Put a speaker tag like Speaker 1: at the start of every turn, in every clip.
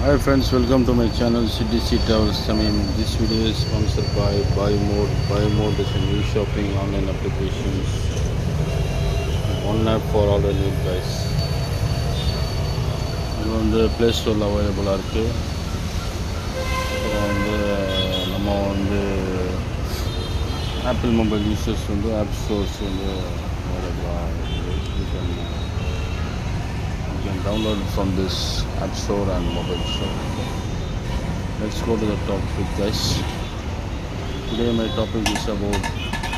Speaker 1: Hi friends, welcome to my channel CDC Travels Tamim. This video is sponsored by Buy Mode. Buy Mode is a new shopping online applications. One app for all the new guys. இது வந்து play ஸ்டோரில் அவைலபிளாக இருக்குது. அப்புறம் வந்து நம்ம வந்து apple mobile users வந்து ஆப் ஸ்டோர்ஸ் வந்து அவைலபிளாக இருக்குது. You can download from this app store and mobile store. Let's go to the topic, guys. Today my topic is about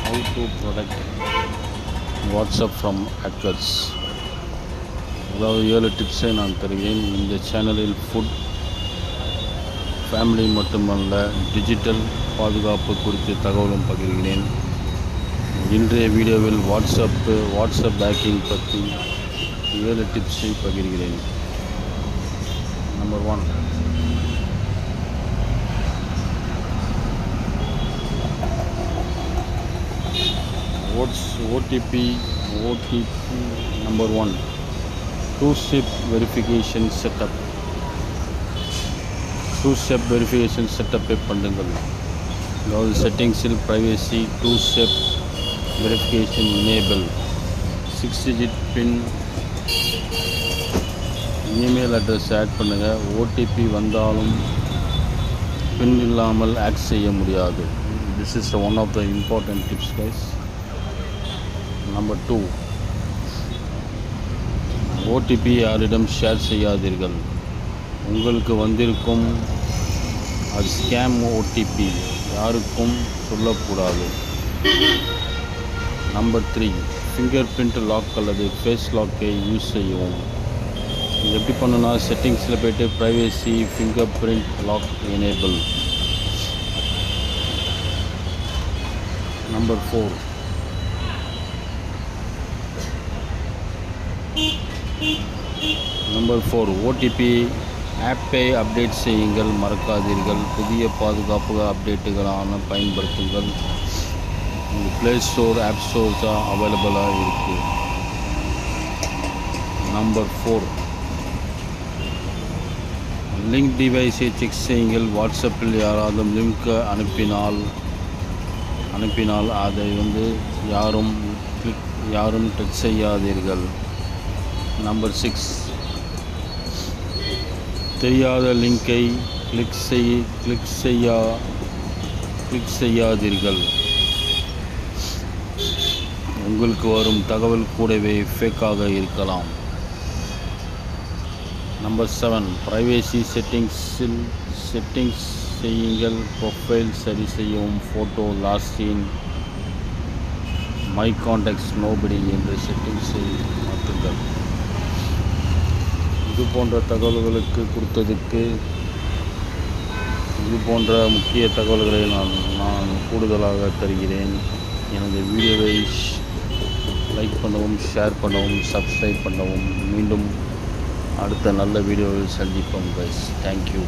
Speaker 1: how to protect WhatsApp from hackers. அதாவது 7 டிப்ஸை நான் தருகிறேன். இந்த சேனலில் ஃபுட், ஃபேமிலி மட்டுமல்ல டிஜிட்டல் பாதுகாப்பு குறித்து தகவலும் பகிர்கிறேன். இன்றைய வீடியோவில் வாட்ஸ்அப் பேக்கிங் பற்றி 7 டிப்ஸை பகிர்கிறேன். Number 1, OTP. Number 1, two-step verification setup. Two-step verification setup பண்ணுங்கள். அதாவது செட்டிங்ஸில் privacy two step verification enable. 6-digit PIN email address add பண்ணுங்கள். ஓடிபி வந்தாலும் பின் இல்லாமல் ஆக்ட் செய்ய முடியாது. This is one of the important tips guys. Number 2, OTP யாரிடம் share செய்யாதீர்கள். உங்களுக்கு வந்திருக்கும் அது ஸ்கேம் ஓடிபி, யாருக்கும் சொல்லக்கூடாது. நம்பர் 3, ஃபிங்கர் பிரிண்ட் லாக் அல்லது ஃபேஸ் லாக்கை யூஸ் செய்யவும். இது எப்படி பண்ணுன்னா, செட்டிங்ஸில் போய்ட்டு privacy fingerprint lock enable. Number 4, OTP ஆப்பை அப்டேட் செய்யுங்கள், மறக்காதீர்கள். புதிய பாதுகாப்பு அப்டேட்டுகளான பயன்படுத்துங்கள். ப்ளே ஸ்டோர், ஆப் ஸ்டோர் தான் அவைலபிளாக இருக்குது. நம்பர் 4, லிங்க் டிவைஸை செக் செய்யுங்கள். வாட்ஸ்அப்பில் யாராவது லிங்க்கை அனுப்பினால் அதை வந்து யாரும் டச் செய்யாதீர்கள். நம்பர் 6, தெரியாத லிங்கை கிளிக் செய்யாதீர்கள். உங்களுக்கு வரும் தகவல் கூடவே ஃபேக்காக இருக்கலாம். நம்பர் 7, ப்ரைவேசி செட்டிங்ஸ் செய்யுங்கள். ப்ரொஃபைல் சரி செய்யவும். Photo last seen, my contacts, nobody என்ற செட்டிங்ஸை மாற்றுங்கள். இது போன்ற தகவல்களுக்கு கொடுத்ததுக்கு, இது போன்ற முக்கிய தகவல்களை நான் கூடுதலாக தருகிறேன். எனது வீடியோவை லைக் பண்ணவும், ஷேர் பண்ணவும், சப்ஸ்கிரைப் பண்ணவும். மீண்டும் அடுத்த நல்ல வீடியோவில் சந்திப்போம் கைஸ். தேங்க்யூ.